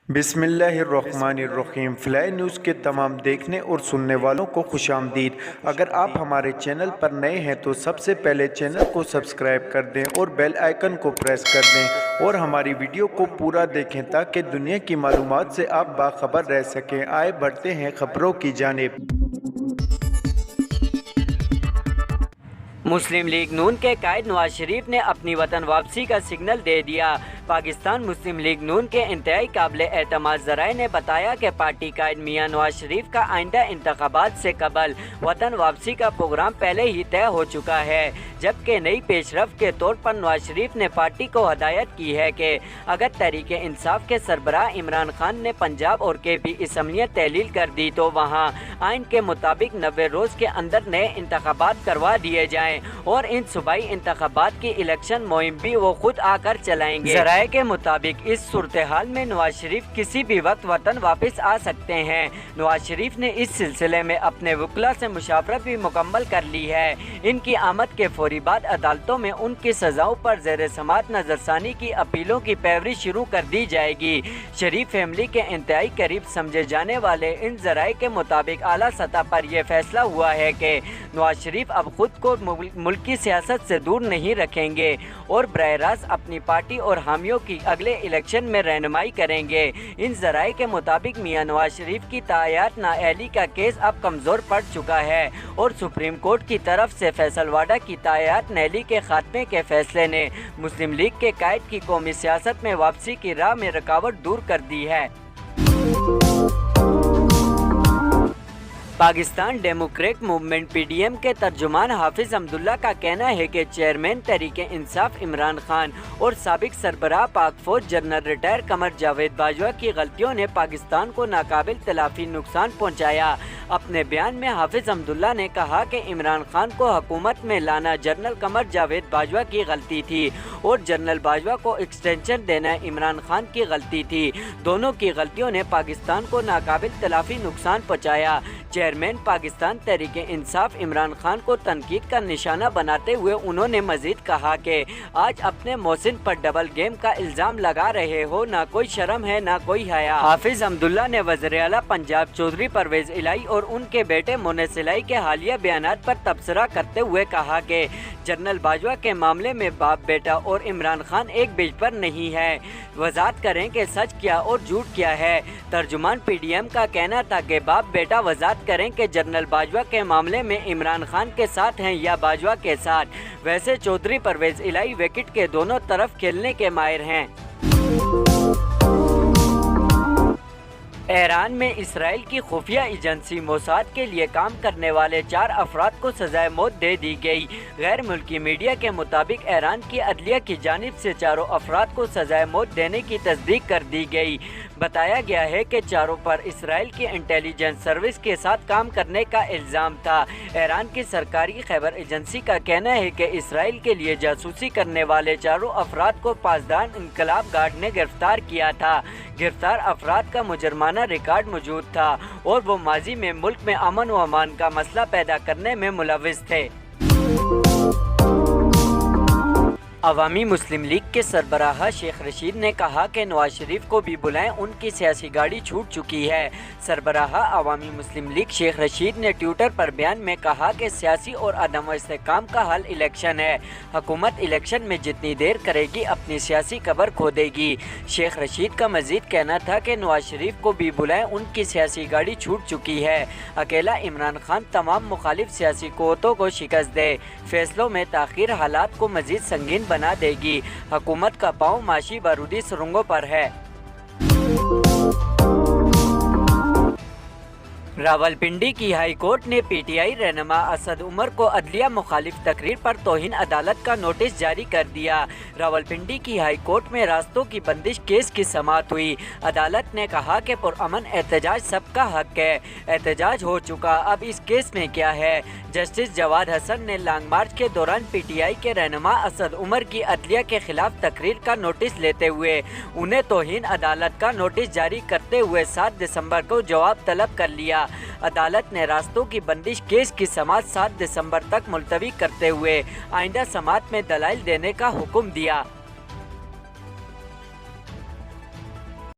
बिस्मिल्लाहिर्रहमानिर्रहीम। Fly news के तमाम देखने और सुनने वालों को खुश आमदीद। अगर आप हमारे चैनल पर नए हैं तो सबसे पहले चैनल को सब्सक्राइब कर दें और बेल आइकन को प्रेस कर दें और हमारी वीडियो को पूरा देखें ताकि दुनिया की मालूमात से आप बाखबर रह सकें। आए बढ़ते हैं खबरों की जानिब। मुस्लिम लीग नून के कायद नवाज शरीफ ने अपनी वतन वापसी का सिग्नल दे दिया। पाकिस्तान मुस्लिम लीग नून के इंतहाई काबिल एतमाद ज़राए ने बताया कि पार्टी कायद मियां नवाज शरीफ का आइंदा इंतखाबात से कबल वतन वापसी का प्रोग्राम पहले ही तय हो चुका है, जबकि नई पेशरफ के तौर पर नवाज शरीफ ने पार्टी को हदायत की है कि अगर तहरीक इंसाफ के सरबराह इमरान खान ने पंजाब और KP असम्बलियाँ तहलील कर दी तो वहाँ आइन के मुताबिक 90 रोज़ के अंदर नए इंतखाबात करवा दिए जाएँ और इन सूबाई इंतखाबात की इलेक्शन मुहिम भी वो खुद आकर चलाएंगे। ज़राए के मुताबिक इस सूरत हाल में नवाज शरीफ किसी भी वक्त वतन वापस आ सकते हैं। नवाज शरीफ ने इस सिलसिले में अपने वकला से मुशावरत भी मुकम्मल कर ली है। इनकी आमद के फौरी बाद अदालतों में उनकी सजाओं पर ज़ेर समात नजरसानी की अपीलों की पैरवी शुरू कर दी जाएगी। शरीफ फैमिली के इंतहाई करीब समझे जाने वाले इन ज़राए के मुताबिक आला सतह पर यह फैसला हुआ है कि नवाज शरीफ अब खुद को मुल्की सियासत से दूर नहीं रखेंगे और बराह रास्त अपनी पार्टी और हामियों की अगले इलेक्शन में रहनुमाई करेंगे। इन ज़राए के मुताबिक मियां नवाज शरीफ की तायात नाअहली का केस अब कमज़ोर पड़ चुका है और सुप्रीम कोर्ट की तरफ से फैसलवाड़ा की तायात नाअहली के खात्मे के फैसले ने मुस्लिम लीग के कायद की कौमी सियासत में वापसी की राह में रुकावट दूर कर दी है। पाकिस्तान डेमोक्रेट मूवमेंट PDM के तर्जुमान हाफिज अब्दुल्ला का कहना है कि चेयरमैन तहरीक इंसाफ इमरान खान और साबिक सरबराह पाक फौज जनरल रिटायर कमर जावेद बाजवा की गलतियों ने पाकिस्तान को नाकाबिल तलाफी नुकसान पहुंचाया। अपने बयान में हाफिज अब्दुल्ला ने कहा कि इमरान खान को हुकूमत में लाना जनरल कमर जावेद बाजवा की गलती थी और जनरल बाजवा को एक्सटेंशन देना इमरान खान की गलती थी। दोनों की गलतियों ने पाकिस्तान को नाकाबिल तलाफी नुकसान पहुंचाया। चेयरमैन पाकिस्तान तहरीक इंसाफ इमरान खान को तनकीद का निशाना बनाते हुए उन्होंने मजीद कहा कि आज अपने मोहसिन पर डबल गेम का इल्ज़ाम लगा रहे हो, ना कोई शर्म है ना कोई हया। हाफिज अब्दुल्ला ने वज़ीर आला पंजाब चौधरी परवेज इलाही और उनके बेटे मोनेस इलाही के हालिया बयानात पर तबसरा करते हुए कहा कि जनरल बाजवा के मामले में बाप बेटा और इमरान खान एक बेज पर नहीं है। वजाहत करें कि सच क्या और झूठ क्या है। तर्जुमान PDM का कहना था कि बाप बेटा वजाहत करें कि जनरल बाजवा के मामले में इमरान खान के साथ हैं या बाजवा के साथ। वैसे चौधरी परवेज इलाही विकेट के दोनों तरफ खेलने के माहिर हैं। ईरान में इसराइल की खुफिया एजेंसी मोसाद के लिए काम करने वाले 4 अफराद को सजाए मौत दे दी गई। गैर मुल्की मीडिया के मुताबिक ईरान की अदलिया की जानिब से चारों अफराद को सजाए मौत देने की तस्दीक कर दी गई। बताया गया है कि चारों पर इसराइल की इंटेलिजेंस सर्विस के साथ काम करने का इल्ज़ाम था। ईरान की सरकारी खैबर एजेंसी का कहना है कि इसराइल के लिए जासूसी करने वाले चारों अफराद को पासदान इनकलाब गार्ड ने गिरफ्तार किया था। गिरफ्तार अफराद का मुजरमाना रिकॉर्ड मौजूद था और वो माजी में मुल्क में अमन व अमान का मसला पैदा करने में मुलविस थे। अवामी मुस्लिम लीग के सरबराह शेख रशीद ने कहा कि नवाज शरीफ को भी बुलाएं, उनकी सियासी गाड़ी छूट चुकी है। सरबराह अवामी मुस्लिम लीग शेख रशीद ने ट्विटर पर बयान में कहा कि सियासी और अदम इस्तेहकाम का हल इलेक्शन है। हुकूमत इलेक्शन में जितनी देर करेगी अपनी सियासी कबर खो देगी। शेख रशीद का मजीद कहना था कि नवाज शरीफ को भी बुलाएं, उनकी सियासी गाड़ी छूट चुकी है। अकेला इमरान खान तमाम मुखालिफ सियासी क़ुव्वतों को शिकस्त दे। फैसलों में ताख़ीर हालात को मजीद संगीन बना देगी। हुकूमत का पांव माशी बारूदी सुरंगों पर है। रावलपिंडी की हाई कोर्ट ने PTI रहनुमा असद उमर को अदलिया मुखालिफ तकरीर पर तौहीन अदालत का नोटिस जारी कर दिया। रावलपिंडी की हाई कोर्ट में रास्तों की बंदिश केस की समाअत हुई। अदालत ने कहा कि पुरअमन एहतजाज सबका हक है, एहतजाज हो चुका, अब इस केस में क्या है। जस्टिस जवाद हसन ने लॉन्ग मार्च के दौरान PTI के रहनुमा असद उमर की अदलिया के खिलाफ तकरीर का नोटिस लेते हुए उन्हें तौहीन अदालत का नोटिस जारी करते हुए 7 दिसंबर को जवाब तलब कर लिया। अदालत ने रास्तों की बंदिश केस की समाअत 7 दिसंबर तक मुलतवी करते हुए आइंदा समाअत में दलाइल देने का हुक्म दिया।